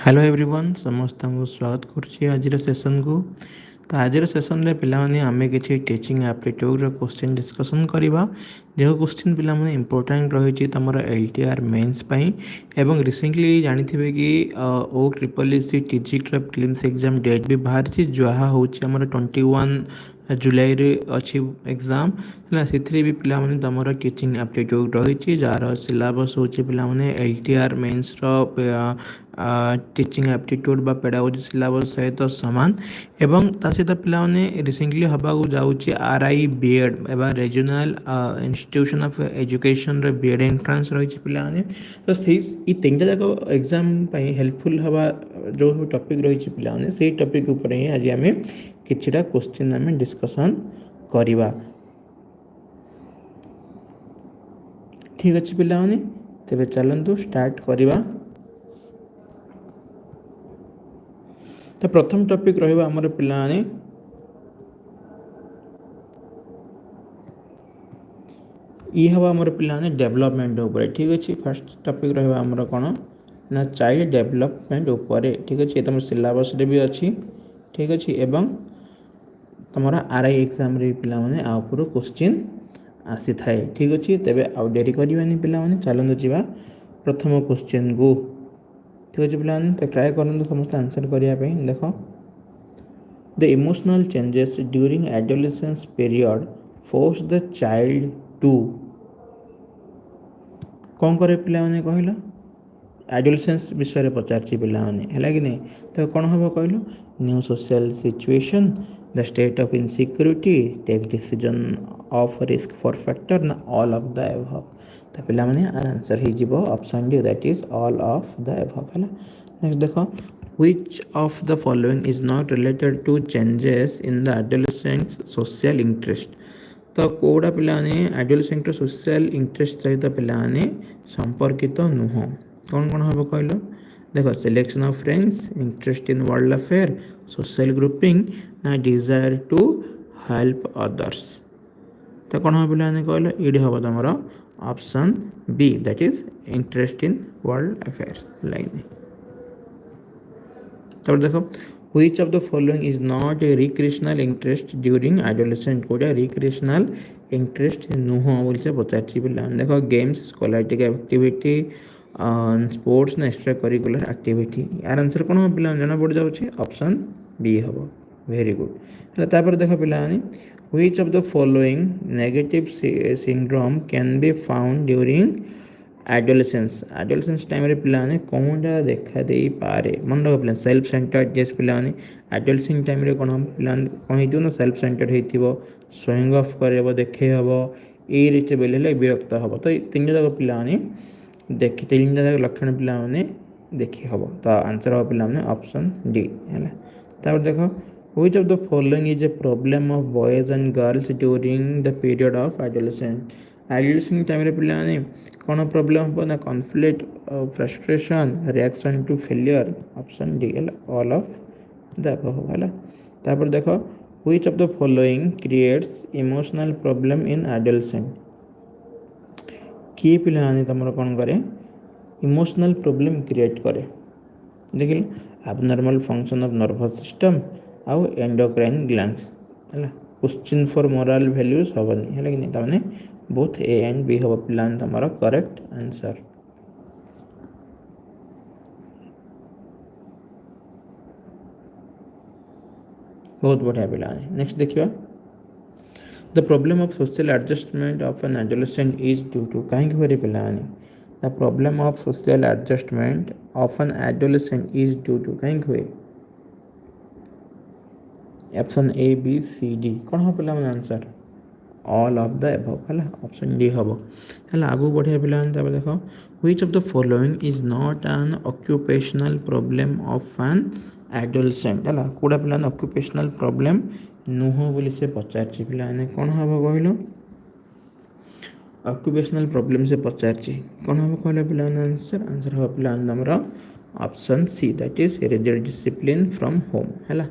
Hello everyone समस्त को स्वागत करुच्ची आज सेसन को। तो आज सेसन रे पिला माने आमे किछि टीचिंग एप्टीट्यूड रो क्वेश्चन डिस्कशन करबा। जो क्वेश्चन पिला माने इंपोर्टेंट रही तमरा एलटीआर मेंस पई एवं रिसेंटली जानिथिबे कि ओ ट्रिपल एससी टीचिंग रो प्रीलिम्स एग्जाम डेट भी बाहर छि जहा होछि हमर 21 जुलाई रे अछि एग्जाम ना सेथरे भी पिला माने तमरा टीचिंग एप्टीट्यूड रही जार सिलेबस होछि पिला माने एलटीआर मेंस रो टीचिंग एप्टीट्यूड बा पेडागोजी सिलेबस सहित सामान एवं ता सहित पिलाने रिसेंटली हवा को जाउची आरआई बीएड एवं रीजनल इंस्टीट्यूशन ऑफ एजुकेशन रे बीएड एंट्रेंस रही पिलाने तो से ई तीनटा जाक एग्जाम पई हेल्पफुल हवा जो टॉपिक रही पिलाने से टॉपिक ऊपर ही आज आमे किछटा क्वेश्चन आमे डिस्कशन करिवा। ठीक अछि पिलाने तेबे चलंतु स्टार्ट करिवा। तो प्रथम टॉपिक रहिबा हमर पिलाने ई हवा हमर पिलाने डेवलपमेंट ऊपर। ठीक अछि फर्स्ट टॉपिक रहिबा हमर कोन ना चाइल्ड डेवलपमेंट ऊपर। ठीक अछि तमर सिलेबस रे भी अछि। ठीक अछि एवं तमरा आरआई एग्जाम रे पिला माने आ ऊपर क्वेश्चन आसी थाए। ठीक अछि तबे आ डेरी करबानी पिला माने चलंदु जिबा प्रथम क्वेश्चन को। ठीक अछि पिला माने तो ट्राई करन समस्त आंसर करिया पे देखो the emotional changes during adolescence period force the child to कौन करे पिला माने कहलो एडोलेसेंस विषय रे पचारची पिला माने हैला कि नहीं तो कोन हबो कहलो new social situation the state of insecurity take decision of risk for factor ना ऑल ऑफ द अबव। तो पिला माने आंसर ही जिवो option D that is all of the above हैला। नेक्स्ट देखो which of the following is not related to changes in the adolescent's social interest। तो कोड़ा पिलाने एडोलेसेंट सोशल इंटरेस्ट सहित पिलाने संपर्कित नुह कौन कौन हम कहलो देखो selection of friends interest in world affair social grouping ना डिजायर टू हेल्प अदर्स। तो कौन हम पिलाने कहलो इडी हम तुम option B that is interest in world affairs line. तब देखो which of the following is not a recreational interest during adolescent Koda recreational interest नुह बोल से पचाची पिला देखो गेम्स स्कॉलास्टिक एक्टिविटी स्पोर्ट्स ना एक्स्ट्रा करिकुलर एक्टिविटी यार आंसर कोन हो पिला जाना पड़ जाउची ऑप्शन बी हबो वेरी गुड। हला तापर देखो पिला which of the following negative syndrome can be found during adolescence time रे पिलाने कोनटा देखा देई पारे मन रख पिला सेल्फ सेंटर्ड जेस पिलाने एडोलेसेंस टाइम रे कोन हम पिलाने कोन हेतियो ना सेल्फ सेंटर्ड हेतिबो शोइंग ऑफ करबो देखे हबो ए रिचे बेले विरक्त हबो। तो तीन जगह पिलाने देखि तीन जगह लक्षण पिलाने देखि हबो तो आंसर हो पिलाने ऑप्शन डी हैला। तापर देखो which of the following is a problem of boys and girls during the period of adolescence। Adolescence time रे पिलाने कौन प्रॉब्लम हो ना conflict frustration reaction to failure option D है ऑल ऑफ द अबव है। तापर देखो which of the following creates emotional problem in adolescent किए पिलाने तमर कौन करे इमोशनल प्रॉब्लम क्रिएट करे देखिल abnormal function of nervous system आउ एंडोक्राइन ग्लैंड्स है। क्वेश्चन फॉर मोरल वैल्यूज हबनी है कि नहीं तमाने बोथ ए एंड बी हब प्लान तमरा करेक्ट आंसर। बहुत बढ़िया पिलाने नेक्स्ट देखिबा the problem of social adjustment of an adolescent is due to काहे कि पिलाने the problem of social adjustment of an adolescent is due to काहे कि option A B C D कौन हो पिला answer all of the above है option D हम है आगू बढ़िया पिला देखो which of the following is not an occupational problem of an adolescent है कोड़ा पिला ऑक्यूपेशनल प्रॉब्लम नुह बोली से पचारची पिला कौन हम कहलो ऑक्यूपेशनल प्रॉब्लम से पचारची कौन हम कहलो पिला आंसर आंसर हो पिला हमरा option see that is rigid discipline from home है।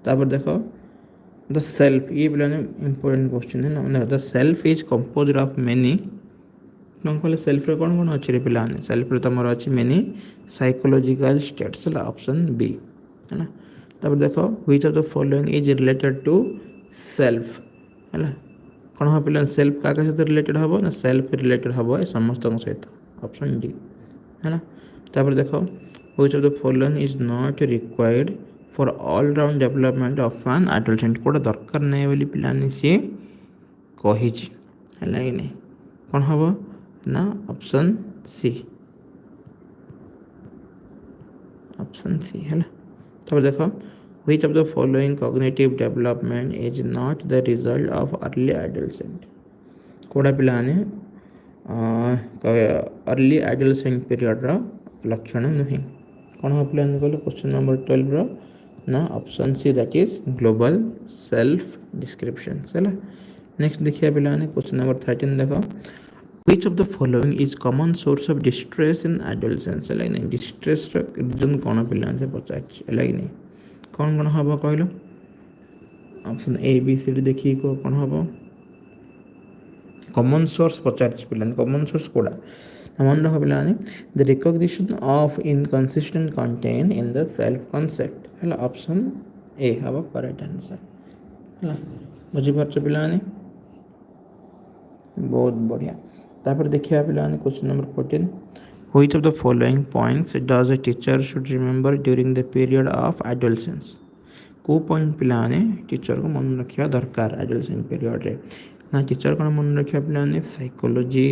तापर देखो द सेल्फ ये पिलाने इंपोर्टेंट क्वेश्चन है ना the self is composed of many कौन कहले सेल्फ रे कौन कौन अच्छे पिला सेल्फ रे तुम अच्छी मेनी साइकोलॉजिकल स्टेट्स है ऑप्शन बी है ना। तब देखो which of the following is related to self है कौन हम पिला सेल्फ क्या सहित रिलेटेड हम ना सेल्फ रिलेटेड हम ए समस्त सहित ऑप्शन डी है ना। तापर देखो which of the following is not required for all round development of an adolescent कोड़ा दरकार नहीं बोली पिलानी सी कही है कि नहीं कौन हम ना ऑप्शन सी है। तब देखो which of the following cognitive development is not the result of early adolescent कोड़ा पिलाने अर्ली एडोलसेंट पीरियड लक्षण नुहे कौन हम पिलाने कहले क्वेश्चन नंबर 12 रो ना option see that is global self description है। नेक्स्ट देखिए पिलाने क्वेश्चन नंबर 13 देखो which of the following is common source of distress in adolescence है नहीं डिस्ट्रेस रीजन कौन पिलाने से पचार है नहीं कौन कौन हम कहल option A B C D देखिए कौन हम कॉमन सोर्स पचार पिलाने कॉमन सोर्स कोड़ा मन रख पिलाने the recognition of inconsistent content in the self concept है ऑप्शन ए हम करेक्ट आंसर है बुझीपार पिलाने बहुत बढ़िया। तापर देखिए पिलाने question number 14 which of the following points does a teacher should remember during the period of adolescence को पॉइंट पिलाने टीचर को मन रखा दरकार एडोलसेंट पीरियड रे ना टीचर को मन रखा पिलाने साइकोलॉजी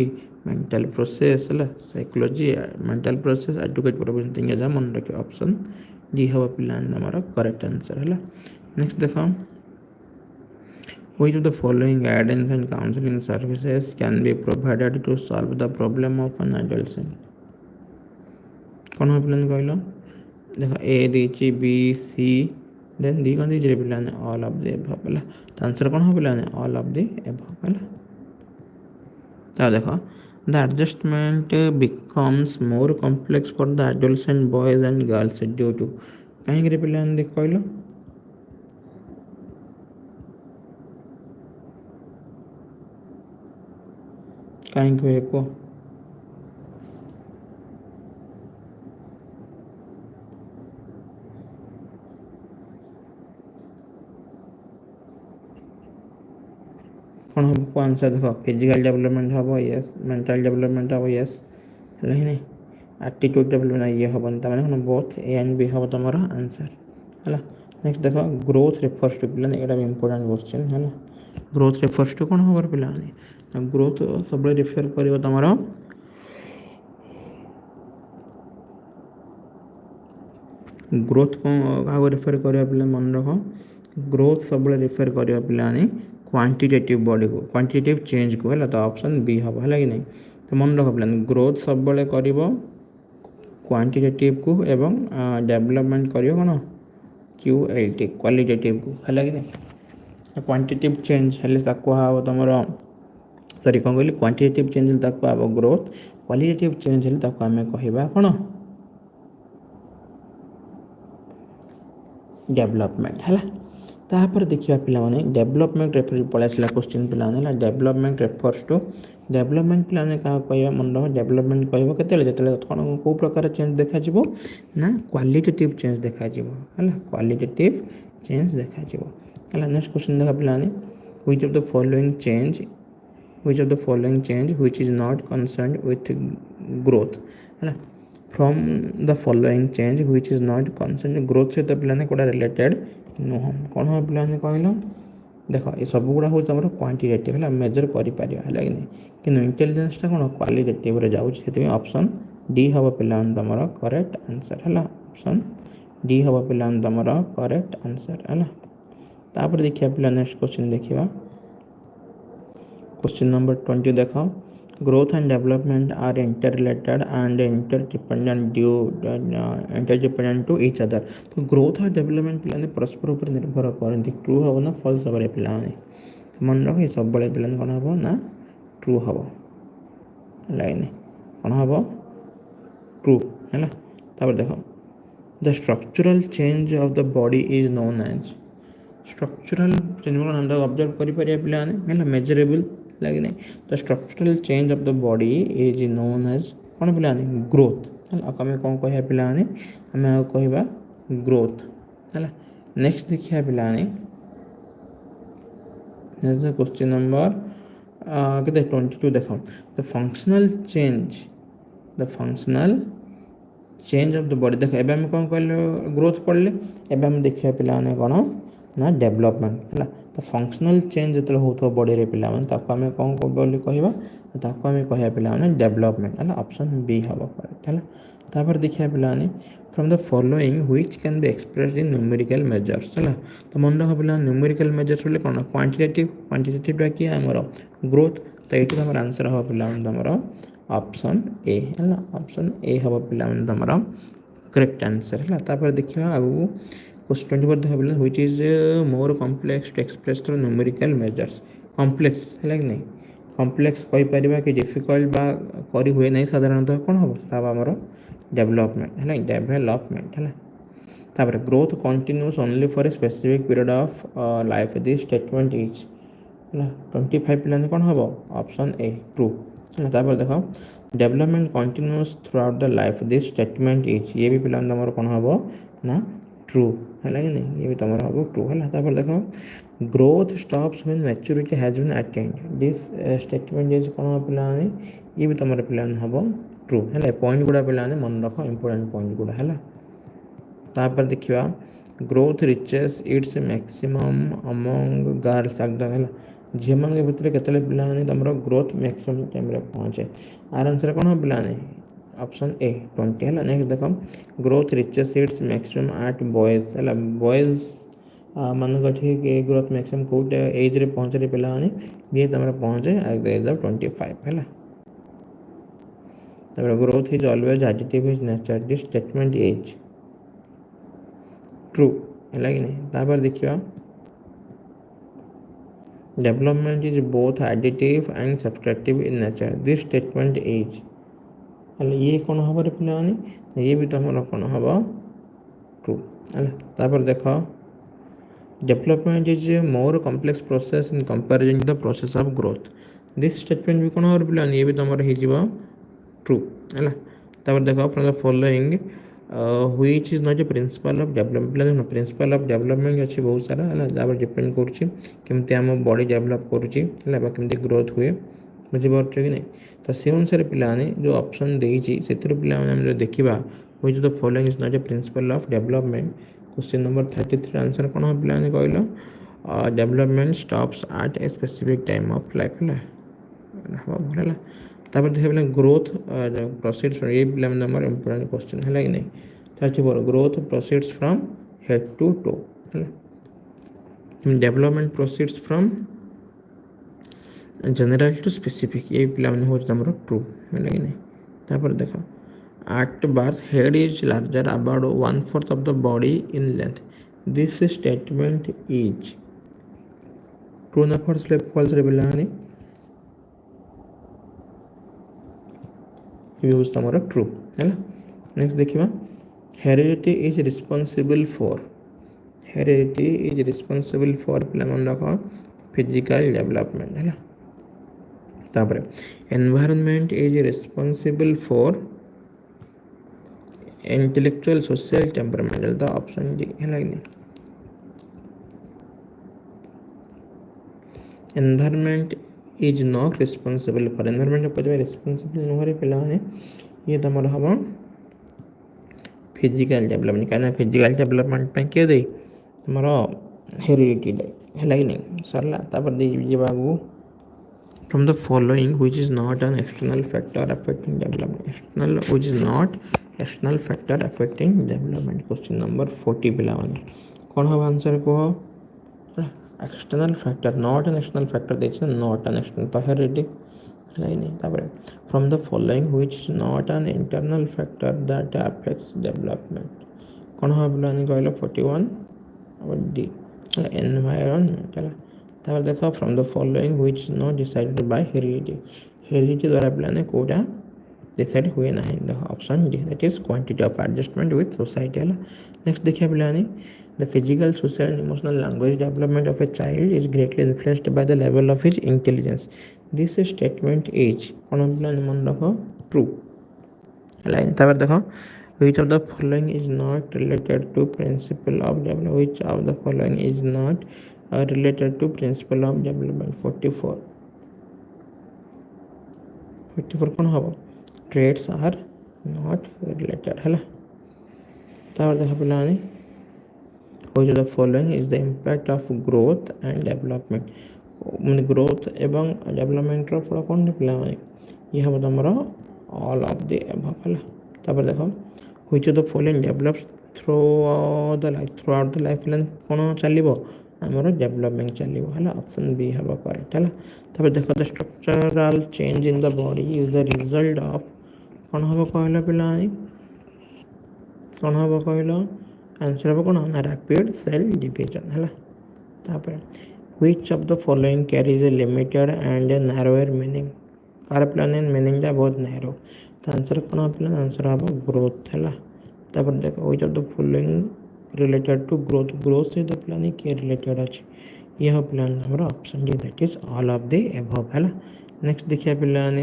मेंटल प्रोसेस है psychology mental process educate provision तीन जगह मन रखा ऑप्शन डी हम पिलाने हमारा करेक्ट आंसर है। नेक्स्ट देखो which of the following guidance and counseling services can be provided to solve the problem of an adolescent कौन हम पिलाने कहल देखो ए दी बी सी देन डी कौन दीजिए पिलाने ऑल ऑफ द एबव है तो आंसर कौन हम पिलाने ऑल ऑफ द एबव है। तो देखो the adjustment becomes more complex for the adolescent boys and girls due to कहीं पिलाने देख कहल कहीं को कौन हम को आंसर देखो फिजिकल डेवलपमेंट हम यस मेंटल डेवलपमेंट हम यस है नहीं एप्टीट्यूड डेवलपमेंट ये हम मैंने बोथ ए एंड बी हम तुम आंसर है। नेक्स्ट देखो ग्रोथ रेफर्स टू पिलाने एटा भी इंपोर्टेंट क्वेश्चन है ना ग्रोथ रेफर्स टू कौन हम पिलाने ग्रोथ सब रेफर कर तुम ग्रोथ क्या रेफर कर पे मन रख ग्रोथ सब रेफर कर पे क्वांटिटेटिव बॉडी को क्वांटिटेटिव चेंज को है तो ऑप्शन बी हम है कि नहीं तो मन रख पे ग्रोथ सब कर क्वांटिटेटिव को एवं डेवलपमेंट कर कौन क्यूएलटी क्वालिटेटिव को है कि नहीं क्वांटिटेटिव चेंज है तुम सॉरी कौन कहली क्वांटिटेटिव चेंज हम ग्रोथ क्वालिटेटिव चेंज है आम कह कौन डेवलपमेंट है। तापर देखिए पे डेवलपमेंट रेफर पलि आसला क्वेश्चन पे डेवलपमेंट रेफर्स टू डेवलपमेंट पे क्या कह मन रख डेवलपमेंट कह जो कौन कौ प्रकार चेंज देखा ना क्वालिटेटिव चेंज देखा है क्वालिटेटिव चेंज देखा है। नेक्स्ट क्वेश्चन देखा पे which of the following change which is not concerned with growth है from the following change which is not concerned growth सहित पे कौटा रिलेटेड नुह कौन हम पे कहल देख ये सब गुड़ा हूँ तुम क्वांटिटेटिव है मेजर कर है कि नहीं कि इंटेलिजेंसटा कौन क्वालिटेटिव जाऊँगी ऑप्शन डी हम पे तुम करेक्ट आंसर है ऑप्शन डी हम पे तुम करेक्ट आंसर है। तापर देखिए पे नेक्स्ट क्वेश्चन देखा क्वेश्चन नंबर 20 देखो growth and development are interrelated and interdependent to each other तो ग्रोथ और डेवलपमेंट पे परस्पर ऊपर निर्भर करती ट्रू हम ना फॉल्स हम पे मन रख सब पे कौन हम ना ट्रू हम लाइन कौन हम ट्रू है। तापर देखो the structural change of the body is known as structural change हम ऑब्जर्व कर पे मेजरेबल लगे नहीं the structural change of the body is known as कौन पिलाने ग्रोथ है आम कौन कह पिलाने आम कह ग्रोथ है नेक्स्ट देखिए पिलाने क्वेश्चन नंबर के 22 देख the functional change of the body देख एवं कौन कहले ग्रोथ पढ़ले एवं देखिए पिलाने कौन ना डेवलपमेंट है तो फंक्शनल चेंज जो होता बॉडी रे पिला माने ताको आमे कौन बोली कहबा ताको आमे कहया पिला माने डेवलपमेंट है ऑप्शन बी हबो करेक्ट है तापर देखिए पिला माने from the following which can be expressed in numerical measures है तो मन रख पिला न्यूमेरिकल मेजर्स बोले कौन क्वांटिटेटिव कि हमर ग्रोथ तो ये हमर आंसर हबो पिला माने हमर ऑप्शन ए है ऑप्शन ए हबो पिला माने हमर करेक्ट आंसर है तापर देखिए आगु क्वेश्चन 24 देखा पिला which is more complex to express through numerical measures complex है कि नहीं कॉम्प्लेक्स कहि परिबा कि डिफिकल्ट बा करी हुए नहीं साधारणतः कोन हो तब हमर डेवलपमेंट है डेवलपमेंट है तापर growth continuous only for a specific period of life this statement is है 25 पिला कोन हो ऑप्शन ए ट्रू है तापर देखो development continuous through out the life this statement is ये भी पिला हमर कोन हो ना ट्रू है कि नहीं ये भी तुम हम ट्रू है तापर देखो growth stops when maturity has been attained this statement is कौन पिला ये भी तुम पिला हम ट्रू है पॉइंट गुड़ा पिला मन रख इंपोर्टेंट पॉइंट गुड़ा है तापर देखिए growth reaches its maximum among girls है झी मान के भितर केतले पिला तुम ग्रोथ मैक्सिमम टाइम पहुँचे आर आंसर कौन पिला ऑप्शन ए 20 है नेक्स्ट देखो growth reaches its maximum at boys है बॉयज मान ठीक ग्रोथ मैक्सिमम कौट एज रे पहुँचे पिला बी तुम पहुँचे एट द एज ऑफ 25 है growth is always additive is nature this statement is true है कि नहीं तापर देखिए development is both additive and subtractive in nature this statement is ये कौन हम पे ये भी तो हम कौन हम ट्रू है तापर देख development is more complex process in comparison to the process of growth this statement भी कौन हम पे ये भी तुम हो ट्रू है तापर देख from the following which is not a principle of development principal of development अच्छी बहुत सारा है डिपेंड करमती आम बॉडी डेवलप करमती ग्रोथ हुए बुझीपार कि नहीं तो से अनुसार पिलाने जो ऑप्शन देती से पिला देखा which the following is not a principle of development question number 33 answer कौन हम पिलाने कहल development stops at a specific time of life है तापर देखा ग्रोथ प्रोसीड्स ये पिला इंपोर्टेंट क्वेश्चन है कि नहीं 34 growth proceeds from head to toe है development proceeds from general to specific ये पिला हो ट्रू है कि नहीं तापर देख at birth head is larger about 1/4 of the body in length this statement is true ना फॉल्स रे पिला ये तुम ट्रू है नेक्स्ट देखा हेरिडिटी इज रिस्पांसिबल फॉर पिला मन रख फिजिकल डेवलपमेंट है तापर environment is responsible for intellectual social temperamental तो ऑप्शन डी है कि नहीं environment is not responsible for environment पर रिस्पांसिबल नुहरे पिला ये तुम हम फिजिकल डेवलपमेंट कहीं फिजिकल डेवलपमेंट किए दे तुम हेरिडिटी दे है कि नहीं सरला तापर दे बाबू from the following which is not an external factor affecting development which is not external factor affecting development question number 40 पिला कौन हम आंसर कह external factor not an external factor देखिए नॉट एन एक्सटर्नल तो हेरिडिटी है नहीं तापर from the following which is not an internal factor that affects development कौन हम पिला कहल 41 डी एनवायरनमेंट है तापर देख from the following which is not decided by heredity द्वारा पिलाने कोटा डिसाइड हुए ना option D that is quantity of adjustment with society है नेक्स्ट देखिए पिलाने the physical social and emotional language development of a child is greatly influenced by the level of his intelligence this statement is कौन पिलाने मन रख true line तापर देखो which of the following is not related to principle of development which of the following is not related to principle of development 44 कौन हम traits are not related है तापर देखो पिलाने which of the following is the impact of growth and development ମାନେ growth ଏବଂ development ର ଫଳ କଣ ପିଲାମାନେ ये हम तमरा all of the above है तापर देखो which of the following develops throughout the life plan कौन चलिबो हमरो डेवलपमेंट चलिबो हला ऑप्शन बी हबो करेक्ट हला तब देखो the structural change in the body is the result of कौन हबो कहला पिलानी कौन हबो कहलो आंसर हबो कौन ना रैपिड सेल डिवीजन हला तापर which of the following carries a limited and a narrower meaning car plan meaning टा बहुत नैरो तो आंसर कौन प्लान आंसर हम ग्रोथ है तापर देखो which of the following related to growth से तो प्लान के रिलेटेड अच्छे यह प्लान हमारा option D that is all of the above है नेक्स्ट देखिए प्लान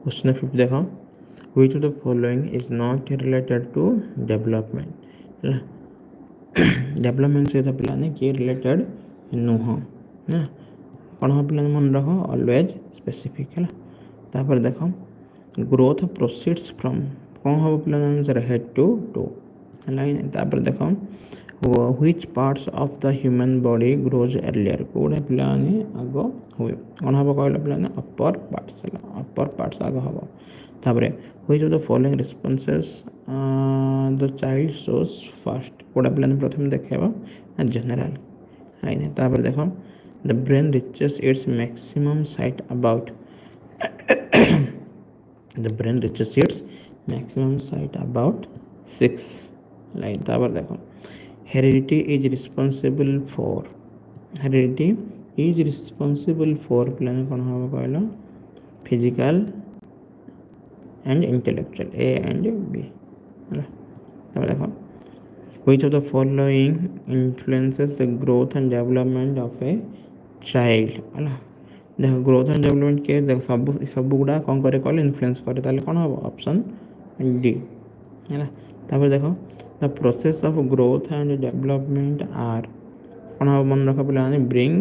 क्वेश्चन 5 देखो which of the following is not related to development है डेवलपमेंट से तो प्लान के रिलेटेड नुह ना कौन हम प्लान मन रख ऑलवेज स्पेसिफिक है तापर देखो ग्रोथ प्रोसीड्स फ्रॉम कौन हम प्लान आंसर हेड टू टो है तापर देखो which parts of the human body grows earlier कोडे प्लान आगो हुए कौन हम कहला प्लान अपर पार्ट्स आगो हम तापर which of the following responses the child shows first कोडे प्लान प्रथम देखेबा जनरल है तापर देखो the brain reaches its maximum height about the brain reaches its maximum height about 6 line तापर देखो heredity is responsible for प्लान कौन हम कहला physical and intellectual A and B तापर देखो which of the following influences the growth and development of a child है देखो ग्रोथ एंड डेवलपमेंट के देखो सब गुड़ा कौन करे कल इन्फ्लुएंस करे ताले कौन हम ऑप्शन डी है तापर देखो the process of growth and development are कौन हम मन रख पे bring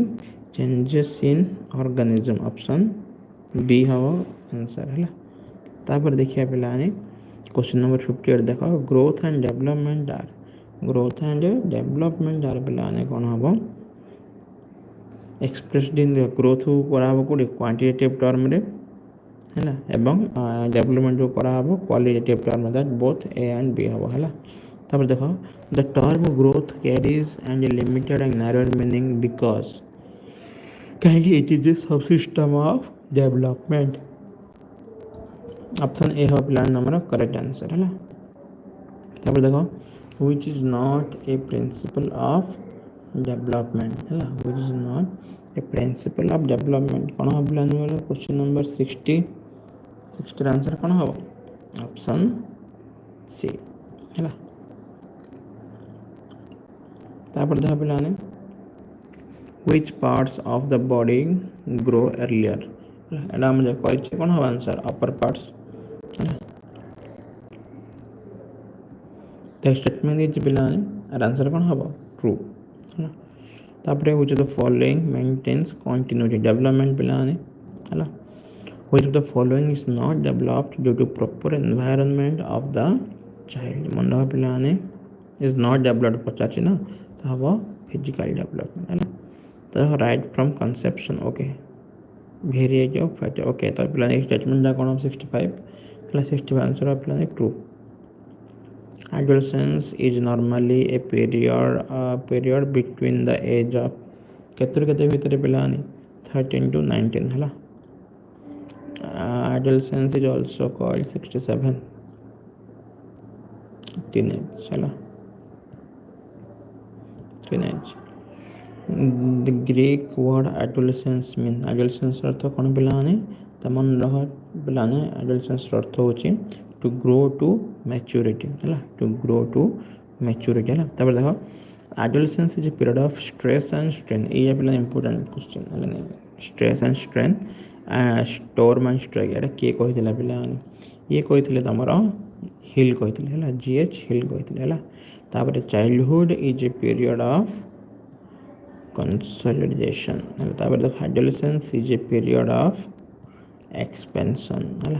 changes in organism option B हम आंसर है तापर देखिए पे क्वेश्चन नंबर 58 देखो ग्रोथ एंड डेवलपमेंट आर पे कौन हम एक्सप्रेस्ड इन ग्रोथ करा कोड़ी क्वांटिटेटिव टर्म रे है एवं डेवलपमेंट जो करा qualitative term that both A and B हम है तापर देखो the term growth carries and limited and narrow meaning because कहीं it is a subsystem of development option A है प्लान नंबर करेक्ट आंसर है तापर देखो which is not a principle of development है which is not a principle of development कौन हम plan वाला क्वेश्चन नंबर 60 आंसर कौन हम ऑप्शन सी है तापर देखा प्लान which parts of the body grow earlier एडा मुझे कहि कौन हम answer upper parts the statement is प्लान आंसर कौन हम ट्रू तापर which of the following maintains continuity development प्लान है which of the following is not developed due to proper environment of the child मन प्लान इज नॉट डेवलप्ड पचाची ना तो हम फिजिकल डेवलपमेंट है तो right from conception okay variate of fat okay तो प्लान स्टेटमेंट कौन 65 answer plan true Adolescence is normally a period between the age of केते भितर पिलानी 13 to 19 है adolescence is also called 67 teenage है teenage the Greek word adolescence mean adolescence अर्थ कौन पिलानी तमन रह Pilani adolescence अर्थ होची to grow to maturity है तापर देखो adolescence is a period of stress and strain ये पिला important क्वेश्चन है stress and strength storm and strike एटा किए कही पिलाने ये कही तुम हिल कही जीएच हिल कही तापर childhood is a period of consolidation तापर देख adolescence is a period of expansion है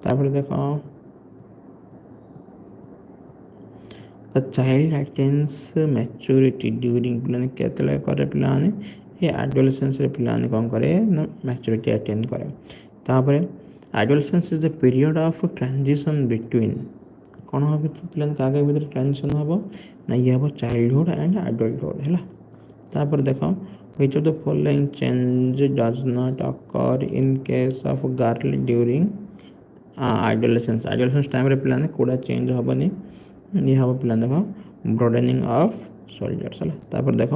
तापर देख the child attains maturity during पिलाने केतले करे पिलाने ये एडोलेसेंस रे पिलाने कौन करे ना मैच्योरिटी अटेन करे तापर adolescence is the period of transition between कौन हम पिलाने कागे भीतर ट्रांजिशन हम ना ये हम चाइल्डहुड एंड एडल्टहुड है तापर देख which of the following change does not occur in case of girl during adolescence time रे पिलाने कोड़ा चेंज हबनी ये हम पिलाने देख ब्रॉडेनिंग ऑफ शोल्डर्स है तापर देख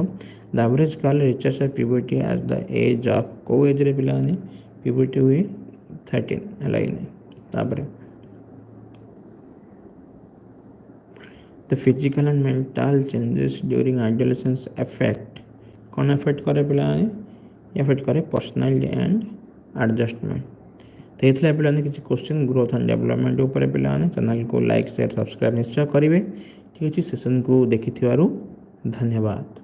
the average girl reaches puberty at the age of को एज रे पिलाने प्यूबर्टी हुई 13 है इन तापर the physical and mental changes during adolescence affect कौन एफेक्ट करे पिलाने एफेक्ट करे पर्सनालिटी एंड एडजस्टमेंट तो ये पिलाने किसी क्वेश्चन ग्रोथ एंड डेवलपमेंट ऊपर पिलाने चैनल को लाइक शेयर सब्सक्राइब निश्चय करेंगे ठीक अच्छे सेशन को देखि धन्यवाद।